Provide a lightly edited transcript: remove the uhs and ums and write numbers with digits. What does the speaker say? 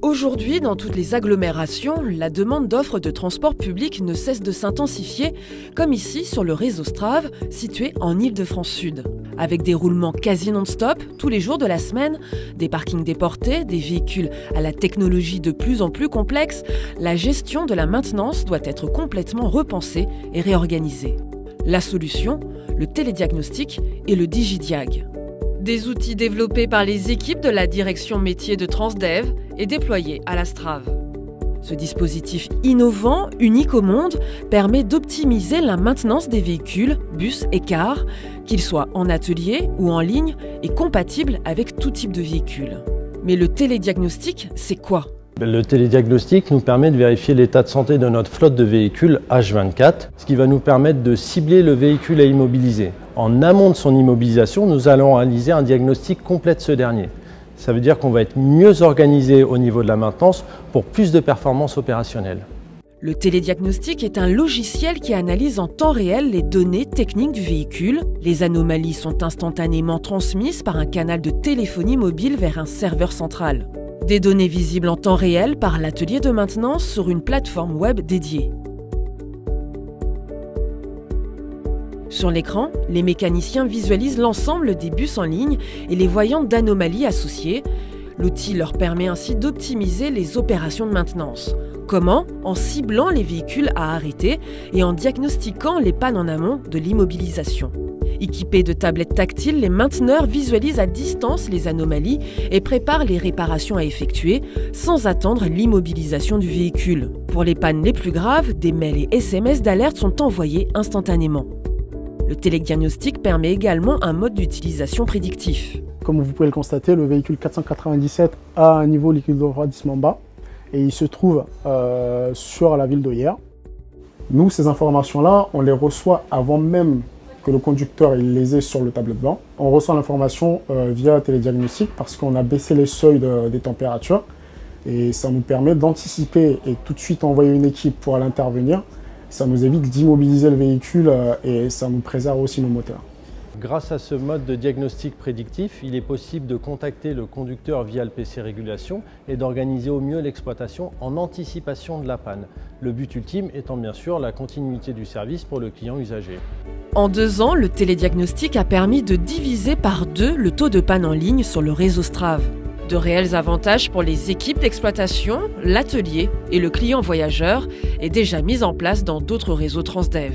Aujourd'hui, dans toutes les agglomérations, la demande d'offres de transport public ne cesse de s'intensifier, comme ici sur le réseau Strave, situé en Île-de-France Sud. Avec des roulements quasi non-stop, tous les jours de la semaine, des parkings déportés, des véhicules à la technologie de plus en plus complexe, la gestion de la maintenance doit être complètement repensée et réorganisée. La solution, le télédiagnostic et le DigiDiag. Des outils développés par les équipes de la direction métier de Transdev et déployés à la Strave. Ce dispositif innovant, unique au monde, permet d'optimiser la maintenance des véhicules, bus et cars, qu'ils soient en atelier ou en ligne et compatibles avec tout type de véhicule. Mais le télédiagnostic, c'est quoi ? Le télédiagnostic nous permet de vérifier l'état de santé de notre flotte de véhicules H24, ce qui va nous permettre de cibler le véhicule à immobiliser. En amont de son immobilisation, nous allons réaliser un diagnostic complet de ce dernier. Ça veut dire qu'on va être mieux organisé au niveau de la maintenance pour plus de performance opérationnelle. Le télédiagnostic est un logiciel qui analyse en temps réel les données techniques du véhicule. Les anomalies sont instantanément transmises par un canal de téléphonie mobile vers un serveur central. Des données visibles en temps réel par l'atelier de maintenance sur une plateforme web dédiée. Sur l'écran, les mécaniciens visualisent l'ensemble des bus en ligne et les voyants d'anomalies associées. L'outil leur permet ainsi d'optimiser les opérations de maintenance. Comment ? En ciblant les véhicules à arrêter et en diagnostiquant les pannes en amont de l'immobilisation. Équipés de tablettes tactiles, les mainteneurs visualisent à distance les anomalies et préparent les réparations à effectuer sans attendre l'immobilisation du véhicule. Pour les pannes les plus graves, des mails et SMS d'alerte sont envoyés instantanément. Le télédiagnostic permet également un mode d'utilisation prédictif. Comme vous pouvez le constater, le véhicule 497 a un niveau liquide de refroidissement bas et il se trouve sur la ville d'Oyers. Nous, ces informations-là, on les reçoit avant même que le conducteur il les ait sur le tableau de bord. On reçoit l'information via télédiagnostic parce qu'on a baissé les seuils des températures et ça nous permet d'anticiper et tout de suite envoyer une équipe pour aller intervenir. Ça nous évite d'immobiliser le véhicule et ça nous préserve aussi nos moteurs. Grâce à ce mode de diagnostic prédictif, il est possible de contacter le conducteur via le PC Régulation et d'organiser au mieux l'exploitation en anticipation de la panne. Le but ultime étant bien sûr la continuité du service pour le client usager. En 2 ans, le télédiagnostic a permis de diviser par 2 le taux de panne en ligne sur le réseau Strave. De réels avantages pour les équipes d'exploitation, l'atelier et le client voyageur est déjà mis en place dans d'autres réseaux Transdev.